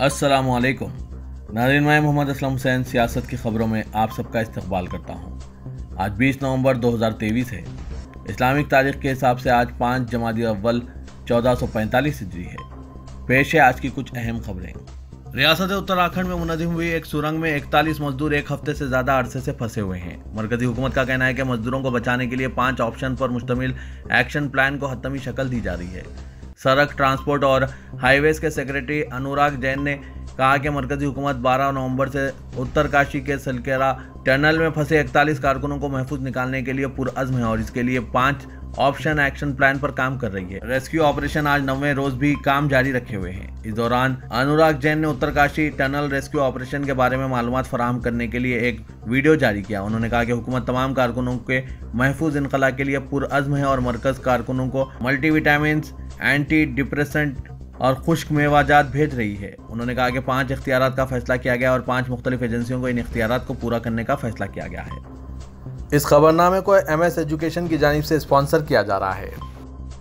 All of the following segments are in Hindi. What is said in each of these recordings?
अस्सलामुअलैकुम नाज़रीन, मैं मोहम्मद असलम हुसैन सियासत की खबरों में आप सबका इस्तकबाल करता हूँ। आज 20 नवंबर 2023 है। इस्लामिक तारीख के हिसाब से आज 5 जमादी अव्वल 1445 हिजरी है। पेश है आज की कुछ अहम खबरें। रियासत उत्तराखंड में मुनज़्ज़म हुई एक सुरंग में 41 मजदूर एक हफ्ते से ज़्यादा अरसे से फंसे हुए हैं। मरकजी हुकूमत का कहना है कि मजदूरों को बचाने के लिए 5 ऑप्शन पर मुश्तमिल एक्शन प्लान को हतमी शक्ल दी जा रही है। सड़क ट्रांसपोर्ट और हाईवेज के सेक्रेटरी अनुराग जैन ने कहा कि मरकजी हुकूमत 12 नवंबर से उत्तरकाशी के सलकेरा टनल में फंसे 41 कारकुनों को महफूज निकालने के लिए पुरअज़्म है और इसके लिए 5 ऑप्शन एक्शन प्लान पर काम कर रही है। रेस्क्यू ऑपरेशन आज 9वें रोज भी काम जारी रखे हुए हैं। इस दौरान अनुराग जैन ने उत्तरकाशी टनल रेस्क्यू ऑपरेशन के बारे में मालूमात फराहम करने के लिए एक वीडियो जारी किया। उन्होंने कहा कि हुकूमत तमाम कारकुनों के महफूज इनकला के लिए पुरअज़्म है और मरकज कारकुनों को मल्टीविटामिन, एंटी डिप्रेसेंट और खुश्क मेवाजात भेज रही है। उन्होंने कहा कि 5 इख्तियारात का फैसला किया गया और 5 मुख्तलिफ एजेंसियों को इन इख्तियारात को पूरा करने का फैसला किया गया है। इस खबरनामे को MS एजुकेशन की जानिब से स्पॉन्सर किया जा रहा है।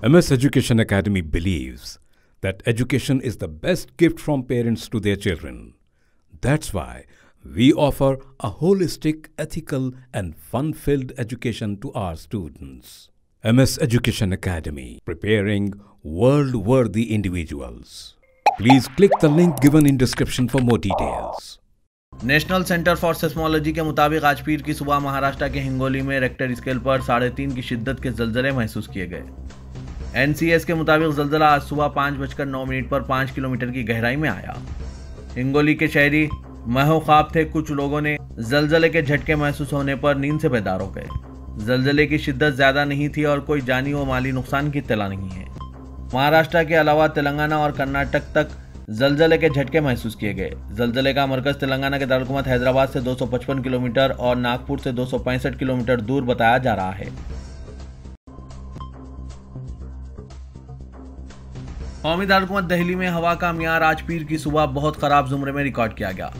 MS Education Academy believes that education is the best gift from parents to their children. That's why we offer a holistic, ethical and fun-filled education to our students. MS Education Academy, preparing world-worthy individuals. Please click the link given in description for more details. National centre for seismology के मुताबिक आज पीर की सुबह महाराष्ट्र के हिंगोली में रेक्टर स्केल पर 3.5 की शिद्दत के जलजले महसूस किए गए। NCS के मुताबिक जलजला आज सुबह 5:09 पर 5 किलोमीटर की गहराई में आया। हिंगोली के शहरी महोख्वाब थे। कुछ लोगों ने जलजले के झटके महसूस होने पर नींद से बेदार हो गए। जलजले की शिद्दत ज्यादा नहीं थी और कोई जानी व माली नुकसान की इत्तला नहीं है। महाराष्ट्र के अलावा तेलंगाना और कर्नाटक तक जलजले के झटके महसूस किए गए। जलजले का मरकज तेलंगाना के दारुल हैदराबाद से 255 किलोमीटर और नागपुर से 265 किलोमीटर दूर बताया जा रहा है। कौमी दारुल दिल्ली में हवा का मियार आज पीर की सुबह बहुत खराब जुमरे में रिकॉर्ड किया गया।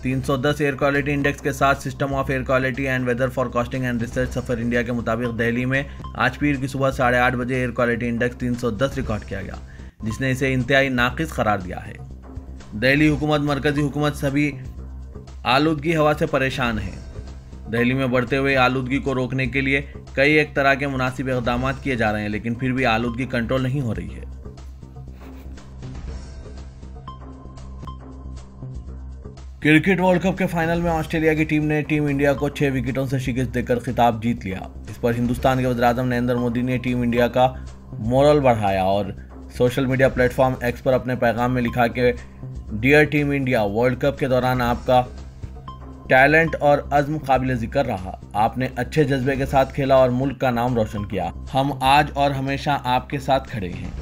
310 एयर क्वालिटी इंडेक्स के साथ system of air quality and weather forecasting and research SAFAR India के मुताबिक दिल्ली में आज पीर की सुबह 8:30 बजे एयर क्वालिटी इंडेक्स 310 रिकॉर्ड किया गया, जिसने इसे इंतहाई नाकिस करार दिया है। दिल्ली हुकूमत मरकजी हुकूमत सभी आलूदगी हवा से परेशान है। दिल्ली में बढ़ते हुए आलूदगी को रोकने के लिए कई एक तरह के मुनासिब इक़दाम किए जा रहे हैं, लेकिन फिर भी आलूदगी कंट्रोल नहीं हो रही है। क्रिकेट वर्ल्ड कप के फाइनल में ऑस्ट्रेलिया की टीम ने टीम इंडिया को 6 विकेटों से शिकस्त देकर खिताब जीत लिया। इस पर हिंदुस्तान के वज़ीर-ए-आज़म नरेंद्र मोदी ने टीम इंडिया का मोरल बढ़ाया और सोशल मीडिया प्लेटफॉर्म एक्स पर अपने पैगाम में लिखा कि dear team India, world cup के दौरान आपका टैलेंट और अज़्म काबिल ज़िक्र रहा। आपने अच्छे जज्बे के साथ खेला और मुल्क का नाम रोशन किया। हम आज और हमेशा आपके साथ खड़े हैं।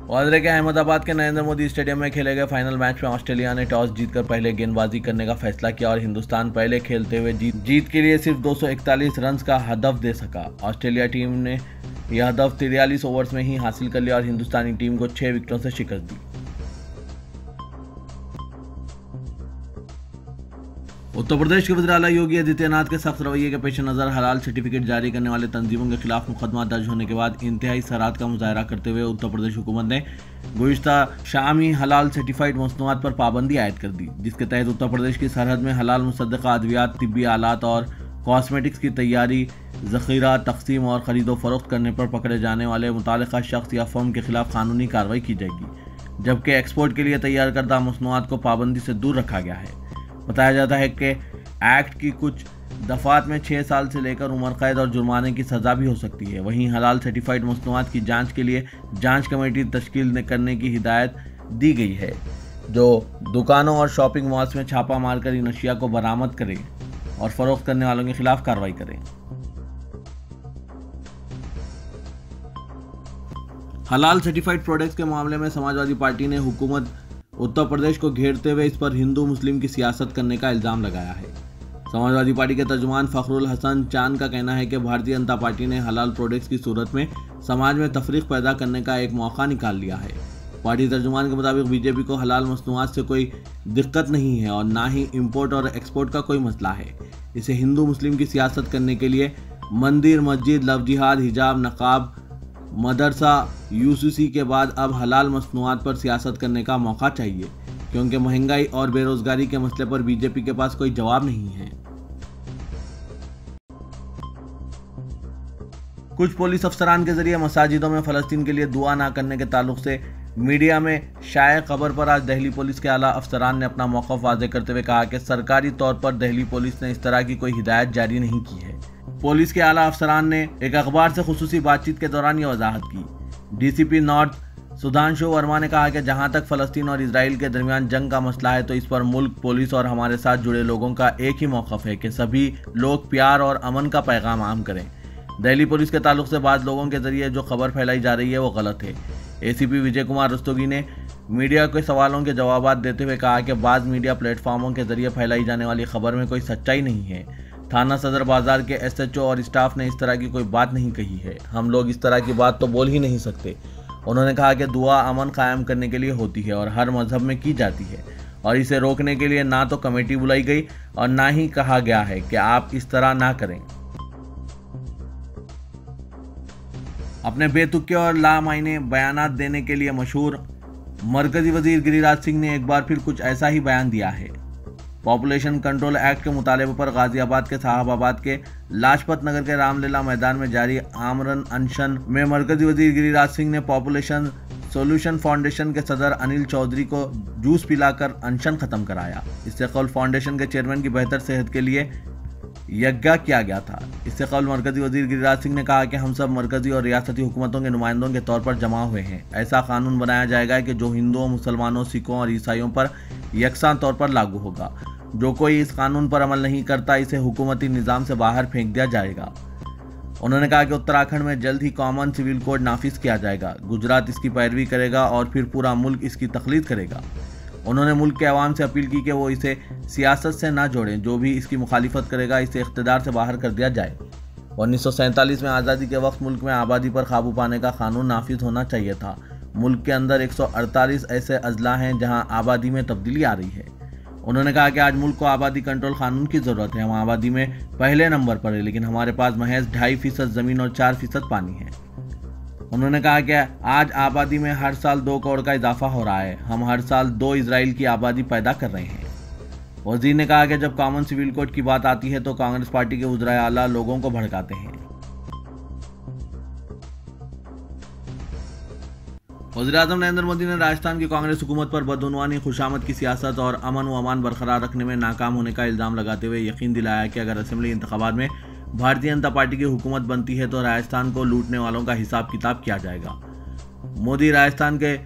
वादरे के अहमदाबाद के नरेंद्र मोदी स्टेडियम में खेले गए फाइनल मैच में ऑस्ट्रेलिया ने टॉस जीतकर पहले गेंदबाजी करने का फैसला किया और हिंदुस्तान पहले खेलते हुए जीत के लिए सिर्फ 241 रन का हदफ दे सका। ऑस्ट्रेलिया टीम ने यह हदफ 43 ओवर्स में ही हासिल कर लिया और हिंदुस्तानी टीम को 6 विकेटों से शिकस्त दी। उत्तर प्रदेश के वज़ीर आला योगी आदित्यनाथ के सख्त रवैये के पेश नज़र हलाल सर्टिफिकेट जारी करने वाले तंजीमों के खिलाफ मुकदमा दर्ज होने के बाद इंतहाई सराहत का मुजाहरा करते हुए उत्तर प्रदेश हुकूमत ने गुज़िश्ता शामी हलाल सर्टिफाइड मसनूआत पर पाबंदी आयद कर दी, जिसके तहत उत्तर प्रदेश की सरहद में हलाल मुसद्दक़ा अद्वियात, तिब्बी आलात और कॉस्मेटिक्स की तैयारी, ज़ख़ीरा, तक़सीम और ख़रीदो फ़रोख्त करने पर पकड़े जाने वाले मुतालिका शख्स या फर्म के खिलाफ कानूनी कार्रवाई की जाएगी, जबकि एक्सपोर्ट के लिए तैयार करदा मसनूआत को पाबंदी से दूर रखा गया है। बताया जाता है कि एक्ट की कुछ दफ़ात में 6 साल से लेकर उम्र कैद और जुर्माने की सज़ा भी हो सकती है। वहीं हलाल सर्टिफाइड मसनूआत की जांच के लिए जांच कमेटी तश्कील करने की हिदायत दी गई है, जो दुकानों और शॉपिंग मॉल्स में छापा मारकर इन अशिया को बरामद करे और फ़रोख्त करने वालों के खिलाफ कार्रवाई करें। हलाल सर्टिफाइड प्रोडक्ट्स के मामले में समाजवादी पार्टी ने हुकूमत उत्तर प्रदेश को घेरते हुए इस पर हिंदू मुस्लिम की सियासत करने का इल्ज़ाम लगाया है। समाजवादी पार्टी के तर्जुमान फ़खरुल हसन चांद का कहना है कि भारतीय जनता पार्टी ने हलाल प्रोडक्ट्स की सूरत में समाज में तफरीक पैदा करने का एक मौका निकाल लिया है। पार्टी तर्जुमान के मुताबिक बीजेपी को हलाल मसनूआत से कोई दिक्कत नहीं है और ना ही इम्पोर्ट और एक्सपोर्ट का कोई मसला है। इसे हिंदू मुस्लिम की सियासत करने के लिए मंदिर, मस्जिद, लव जिहाद, हिजाब, नकाब, मदरसा, यूसीसी के बाद अब हलाल मसनूआत पर सियासत करने का मौका चाहिए। क्योंकि महंगाई और बेरोजगारी के मसले पर बीजेपी के पास कोई जवाब नहीं है। कुछ पुलिस अफसरान के जरिए मसाजिदों में फलस्तीन के लिए दुआ ना करने के ताल्लुक से मीडिया में शाये खबर पर आज दिल्ली पुलिस के आला अफसरान ने अपना मौक़िफ़ वाज़ेह करते हुए कहा कि सरकारी तौर पर दिल्ली पुलिस ने इस तरह की कोई हिदायत जारी नहीं की है। पुलिस के आला अफसरान ने एक अखबार से खुसूसी बातचीत के दौरान ये वजाहत की। डीसीपी नॉर्थ सुधांशु वर्मा ने कहा कि जहां तक फ़लस्तीन और इजराइल के दरमियान जंग का मसला है तो इस पर मुल्क, पुलिस और हमारे साथ जुड़े लोगों का एक ही मौक़िफ़ है कि सभी लोग प्यार और अमन का पैगाम आम करें। दिल्ली पुलिस के ताल्लुक से बाद लोगों के जरिए जो खबर फैलाई जा रही है वो गलत है। एसीपी विजय कुमार रस्तोगी ने मीडिया के सवालों के जवाब देते हुए कहा कि बाज़ मीडिया प्लेटफॉर्मों के जरिए फैलाई जाने वाली खबर में कोई सच्चाई नहीं है। थाना सदर बाजार के एसएचओ और स्टाफ ने इस तरह की कोई बात नहीं कही है। हम लोग इस तरह की बात तो बोल ही नहीं सकते। उन्होंने कहा कि दुआ अमन कायम करने के लिए होती है और हर मजहब में की जाती है और इसे रोकने के लिए ना तो कमेटी बुलाई गई और ना ही कहा गया है कि आप इस तरह ना करें। अपने बेतुके और लामायने बयानात देने के लिए मशहूर मरकजी वजीर गिरिराज सिंह ने एक बार फिर कुछ ऐसा ही बयान दिया है। पॉपुलेशन कंट्रोल एक्ट के मुतालबे पर गाजियाबाद के साहबाबाद के लाजपत नगर के रामलीला मैदान में जारी आमरण अनशन में मरकजी वजीर गिरिराज सिंह ने पॉपुलेशन सोल्यूशन फाउंडेशन के सदर अनिल चौधरी को जूस पिलाकर अनशन खत्म कराया। इससे कबल फाउंडेशन के चेयरमैन की बेहतर सेहत के लिए यज्ञ किया गया था। इससे कबल मरकजी वजीर गिरिराज सिंह ने कहा कि हम सब मरकजी और रियासती हुकूमतों के नुमाइंदों के तौर पर जमा हुए हैं। ऐसा कानून बनाया जाएगा कि जो हिंदुओं, मुसलमानों, सिखों और ईसाइयों पर यकसान तौर पर लागू होगा। जो कोई इस कानून पर अमल नहीं करता इसे हुकूमती निज़ाम से बाहर फेंक दिया जाएगा। उन्होंने कहा कि उत्तराखंड में जल्द ही कॉमन सिविल कोड नाफिज किया जाएगा। गुजरात इसकी पैरवी करेगा और फिर पूरा मुल्क इसकी तखलीद करेगा। उन्होंने मुल्क के अवाम से अपील की कि वो इसे सियासत से ना जोड़ें। जो भी इसकी मुखालिफत करेगा इसे इख्तिदार से बाहर कर दिया जाए। 1947 में आज़ादी के वक्त मुल्क में आबादी पर काबू पाने का कानून नाफिज होना चाहिए था। मुल्क के अंदर 148 ऐसे अजला हैं जहां आबादी में तब्दीली आ रही है। उन्होंने कहा कि आज मुल्क को आबादी कंट्रोल कानून की ज़रूरत है। हम आबादी में पहले नंबर पर है, लेकिन हमारे पास महज 2.5% ज़मीन और 4% पानी है। उन्होंने कहा कि आज आबादी में हर साल 2 करोड़ का इजाफा हो रहा है। हम हर साल 2 इजराइल की आबादी पैदा कर रहे हैं। वजीर ने कहा कि जब कॉमन सिविल कोड की बात आती है तो कांग्रेस पार्टी के वज़ीर आला लोगों को भड़काते हैं। वज़ीर-ए-आज़म नरेंद्र मोदी ने राजस्थान की कांग्रेस हुकूमत पर बदउनवानी, खुशामद की सियासत और अमन व अमान बरकरार रखने में नाकाम होने का इल्ज़ाम लगाते हुए यकीन दिलाया कि अगर असेंबली इंतखाबात में भारतीय जनता पार्टी की हुकूमत बनती है तो राजस्थान को लूटने वालों का हिसाब किताब किया जाएगा। मोदी राजस्थान के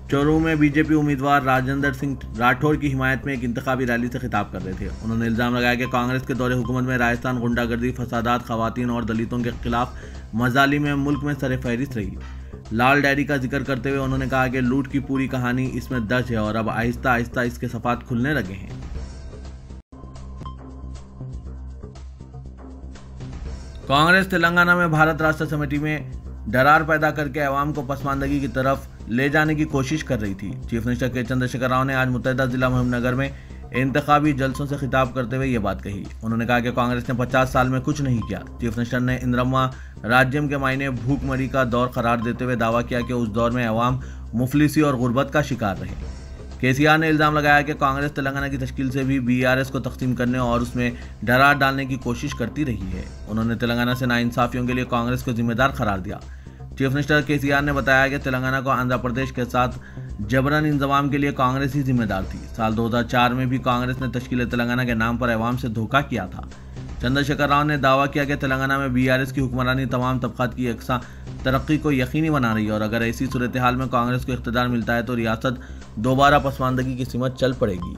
चोरू में बीजेपी उम्मीदवार राजेंद्र सिंह राठौर की हिमायत में एक इंतखाबी रैली से खिताब कर रहे थे। उन्होंने इल्ज़ाम लगाया कि कांग्रेस के दौरे हुकूमत में राजस्थान गुंडागर्दी, फसादात, खवातीन और दलितों के खिलाफ मजालिम में मुल्क में सर-ए-फहरिस्त रही। लाल डायरी का जिक्र करते हुए उन्होंने कहा कि लूट की पूरी कहानी इसमें दर्ज है और अब आहिस्ता आहिस्ता इसके सफात खुलने लगे हैं। कांग्रेस तेलंगाना में भारत राष्ट्र समिति में दरार पैदा करके अवाम को पसमानदगी की तरफ ले जाने की कोशिश कर रही थी। चीफ मिनिस्टर के चंद्रशेखर राव ने आज मुत्तहिदा जिला मुहिमनगर में इंतखाबी जलसों से खिताब करते हुए ये बात कही। उन्होंने कहा कि कांग्रेस ने 50 साल में कुछ नहीं किया। चीफ मिनिस्टर ने इंदिरम्मा राज्यम के मायने भूखमरी का दौर करार देते हुए दावा किया कि उस दौर में अवाम मुफलिसी और गुर्बत का शिकार रहे। केसीआर ने इल्ज़ाम लगाया कि कांग्रेस तेलंगाना की तश्कील से भी बीआरएस को तकसीम करने और उसमें दरार डालने की कोशिश करती रही है। उन्होंने तेलंगाना से नाइंसाफियों के लिए कांग्रेस को जिम्मेदार करार दिया। चीफ मिनिस्टर केसीआर ने बताया कि तेलंगाना को आंध्र प्रदेश के साथ जबरन इंजमाम के लिए कांग्रेस ही जिम्मेदार थी। साल 2004 में भी कांग्रेस ने तश्कील तेलंगाना के नाम पर अवाम से धोखा किया था। चंद्रशेखर राव ने दावा किया कि तेलंगाना में बीआरएस की हुक्मरानी तमाम तबकात की यकसा तरक्की को यकीनी बना रही है और अगर ऐसी सूरत हाल में कांग्रेस को इख्तिदार मिलता है तो रियासत दोबारा पसमानदगी की सिमत चल पड़ेगी।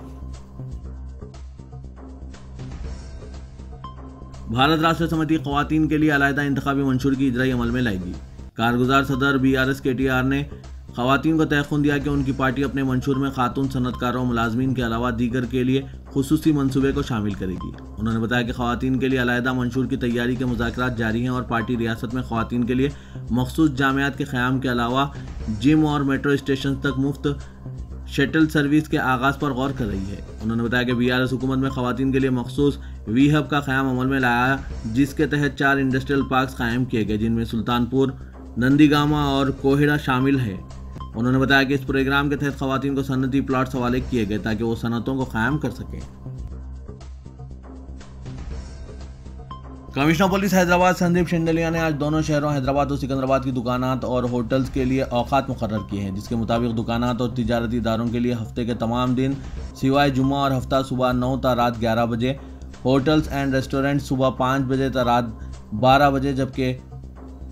भारत राष्ट्र समिति ख़वातीन के लिए अलहदा इंतखाबी मंशूर की इजराई अमल में लाएगी। कारगुजार सदर बीआरएस केटीआर ने ख़वातीन को तयक़ुन दिया कि उनकी पार्टी अपने मंशूर में खातून सनतकारों, मुलाजमीन के अलावा दीगर के लिए खुसूसी मंसूबे को शामिल करेगी। उन्होंने बताया कि ख़वातीन के लिए अलहदा मंशूर की तैयारी के मुज़ाकरात जारी हैं और पार्टी रियासत में ख़वातीन के लिए मखसूस जामियात के क़याम के अलावा जिम और मेट्रो स्टेशन तक मुफ्त शटल सर्विस के आगाज़ पर गौर कर रही है। उन्होंने बताया कि बीआरएस हुकूमत में ख़वातीन के लिए मखसूस वी हब का क़याम अमल में लाया, जिसके तहत 4 इंडस्ट्रियल पार्क कायम किए गए, जिनमें सुल्तानपुर, नंदीगामा और कोहिड़ा शामिल है। उन्होंने बताया कि इस प्रोग्राम के तहत खवातीन को सनती प्लॉट्स हवाले किए गए ताकि वो सनतों को कायम कर सकें। कमिश्नर पुलिस हैदराबाद संदीप शिंदलिया ने आज दोनों शहरों हैदराबाद और सिकंदराबाद की दुकानात और होटल्स के लिए औकात मुकर्रर किए हैं, जिसके मुताबिक दुकानात और तिजारती इदारों के लिए हफ्ते के तमाम दिन सिवाय जुम्मा और हफ्ता सुबह 9 ता रात 11 बजे, होटल्स एंड रेस्टोरेंट सुबह 5 बजे ता रात 12 बजे, जबकि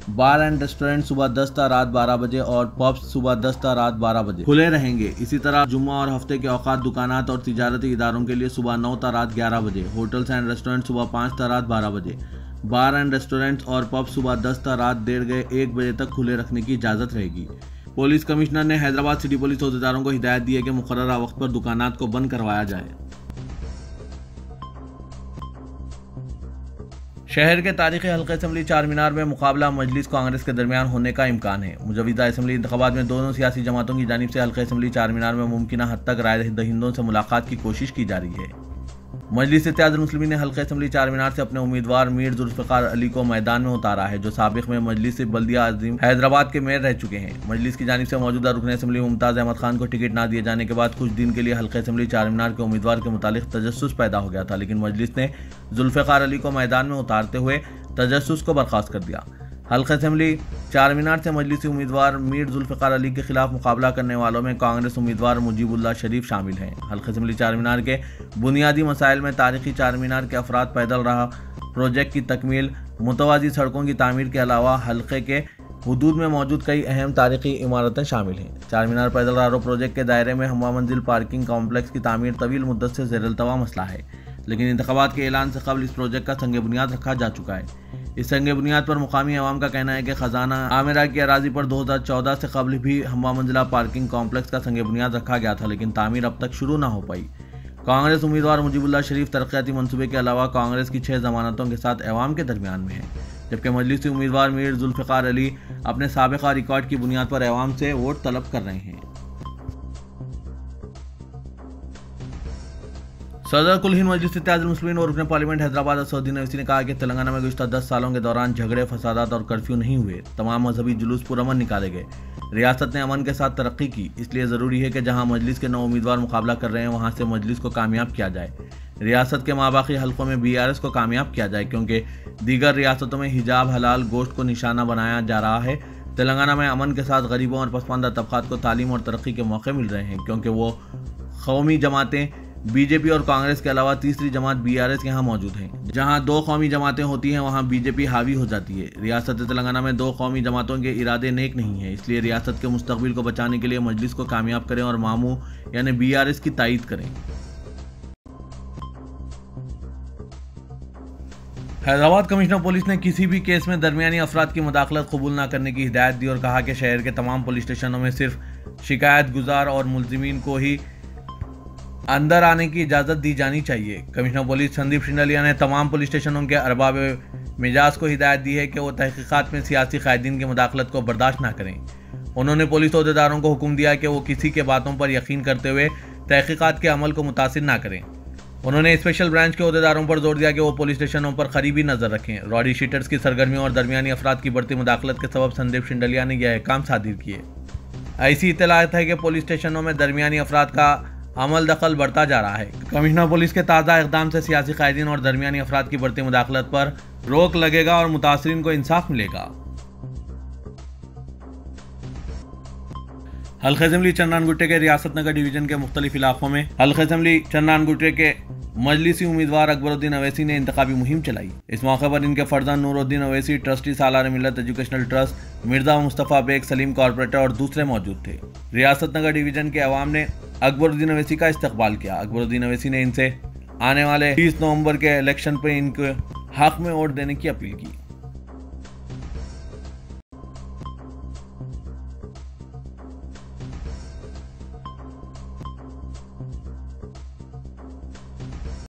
बार एंड रेस्टोरेंट सुबह 10 ता रात 12 बजे और पब्स सुबह 10 ता रात 12 बजे खुले रहेंगे। इसी तरह जुम्मा और हफ्ते के औकात दुकानात और तिजारती इदारों के लिए सुबह 9 ता रात 11 बजे, होटल्स एंड रेस्टोरेंट सुबह 5 ता रात 12 बजे, बार एंड रेस्टोरेंट्स और पब सुबह 10 ता रात 1:30 बजे तक खुले रखने की इजाज़त रहेगी। पुलिस कमिश्नर ने हैदराबाद सिटी पुलिस अहदेदारों को हिदायत दी है कि मुकर्ररा वक्त पर दुकानात को बंद करवाया जाए। शहर के तारीखी हल्के असेंबली चार मीनार में मुकाबला मजलिस कांग्रेस के दरमियान होने का इम्कान है। मुजविदा असेंबली इंतखाबात में दोनों सियासी जमातों की जानिब से हल्के असेंबली चार मीनार में मुमकिन हद तक राय दहिंदों से मुलाकात की कोशिश की जा रही है। मजलिस इत्तेहादुल मुस्लिमीन ने हल्के असेंबली चार मीनार से अपने उम्मीदवार मीर जुल्फ़िकार अली को मैदान में उतारा है, जो साबिक में मजलिस बल्दिया अजीम हैदराबाद के मेयर रह चुके हैं। मजलिस की जानिब से मौजूदा रुकन असेंबली मुमताज़ अहमद खान को टिकट न दिए जाने के बाद कुछ दिन के लिए हल्के असेंबली चार मीनार के उम्मीदवार के मुतालिक तजस्सुस पैदा हो गया था, लेकिन मजलिस ने जुल्फ़िकार अली को मैदान में उतारते हुए तजस्सुस को बर्खास्त कर दिया। हल्के असेंबली चार मीनार से मजलिसी उम्मीदवार मीर जुल्फ़िकार अली के खिलाफ मुकाबला करने वालों में कांग्रेस उम्मीदवार मुजीबुल्लाह शरीफ शामिल हैं। हल्के असेंबली चार मीनार के बुनियादी मसाइल में तारीखी चार मीनार के अफराद पैदल राह प्रोजेक्ट की तकमील, मुतवाज़ी सड़कों की तामीर के अलावा हल्के के हुदूद में मौजूद कई अहम तारीखी इमारतें शामिल हैं। चार मीनार पैदल राह प्रोजेक्ट के दायरे में हम्मा मंजिल पार्किंग कॉम्प्लेक्स की तामीर तवील मुद्दत से ज़ेर-ए-अल्तवा मसला है, लेकिन इंतखाबात के ऐलान से कबल इस प्रोजेक्ट का संग बुनियाद रखा जा चुका है। इस संग बुनियाद पर मुकामी अवाम का कहना है कि खजाना आमिरा की अराजी पर 2014 से कबल भी हम्मा मंजिला पार्किंग कॉम्प्लेक्स का संग बुनियाद रखा गया था, लेकिन तामीर अब तक शुरू ना हो पाई। कांग्रेस उम्मीदवार मुजीबुल्लाह शरीफ तरक्याती मंसूबे के अलावा कांग्रेस की 6 जमानतों के साथ अवाम के दरमियान में है, जबकि मजलिसी उम्मीदवार मीर जुल्फ़िकार अली अपने साबिका रिकॉर्ड की बुनियाद पर अवाम से वोट तलब कर रहे हैं। सदर कुल हिंद मजलिस इत्तेहादुल मुस्लिमीन और रुकन पार्लियामेंट हैदराबाद असदुद्दीन ओवैसी ने कहा कि तेलंगाना में गुज़श्ता 10 सालों के दौरान झगड़े, फसादात और कर्फ्यू नहीं हुए। तमाम मजहबी जुलूस पुरअमन निकाले गए। रियासत ने अमन के साथ तरक्की की, इसलिए ज़रूरी है कि जहां मजलिस के 9 उम्मीदवार मुकाबला कर रहे हैं वहां से मजलिस को कामयाब किया जाए। रियासत के माबाकी हल्कों में BRS को कामयाब किया जाए, क्योंकि दीगर रियासतों में हिजाब हलाल गोश्त को निशाना बनाया जा रहा है। तेलंगाना में अमन के साथ गरीबों और पसमानदा तबकात को तालीम और तरक्की के मौके मिल रहे हैं, क्योंकि वो कौमी जमातें बीजेपी और कांग्रेस के अलावा तीसरी जमात BRS यहाँ मौजूद हैं। जहाँ 2 कौमी जमातें होती हैं वहाँ बीजेपी हावी हो जाती है। रियासत तेलंगाना में 2 कौमी जमातों के इरादे नेक नहीं है, इसलिए रियासत के मुस्तकबिल को बचाने के लिए मजलिस को कामयाब करें और मामू यानी BRS की तायीद करें। हैदराबाद कमिश्नर पुलिस ने किसी भी केस में दरमियानी अफराद की मुदाखलत कबूल न करने की हिदायत दी और कहा कि शहर के तमाम पुलिस स्टेशनों में सिर्फ शिकायत गुजार और मुलजिमीन को ही अंदर आने की इजाज़त दी जानी चाहिए। कमिश्नर पुलिस संदीप शिंदलिया ने तमाम पुलिस स्टेशनों के अरबाब मिजाज को हिदायत दी है कि वो तहकीकात में सियासी कायदीन की मुदाखलत को बर्दाश्त ना करें। उन्होंने पुलिस अहदेदारों को हुक्म दिया कि वो किसी के बातों पर यकीन करते हुए तहकीकात के अमल को मुतासिर ना करें। उन्होंने स्पेशल ब्रांच के अहदेदारों पर जोर दिया कि वो पुलिस स्टेशनों पर करीबी नजर रखें। रॉडी शीटर्स की सरगर्मियों और दरमियानी अफराद की बढ़ती मुदाखलत के सबब संदीप शिंदलिया ने यह काम सादिर किए। ऐसी इत्तलात है कि पुलिस स्टेशनों में दरमियानी अफराद का अमल दखल बढ़ता जा रहा है। कमिश्नर पुलिस के ताज़ा इक़दाम से सियासी कायदीन और दरमियानी अफराद की बढ़ती मुदाखलत पर रोक लगेगा और मुतासरीन को इंसाफ मिलेगा। हल्के असेंबली चन्नानगुट्टे के रियासत नगर डिवीजन के मुख्तलिफ इलाकों में हल्के असेंबली चन्नानगुट्टे के मजलिसी उम्मीदवार अकबरुद्दीन अवैसी ने इंतखाबी मुहिम चलाई। इस मौके पर इनके फर्जंद Nooruddin Owaisi, trustee Salar Millat educational trust, Mirza Mustafa Baig Saleem corporator और दूसरे मौजूद थे। रियासत नगर डिवीजन के अवाम ने अकबरुद्दीन अवैसी का इस्तकबाल किया। अकबरुद्दीन अवैसी ने इनसे आने वाले 30 नवंबर के इलेक्शन पर इनके हक में वोट देने की अपील की।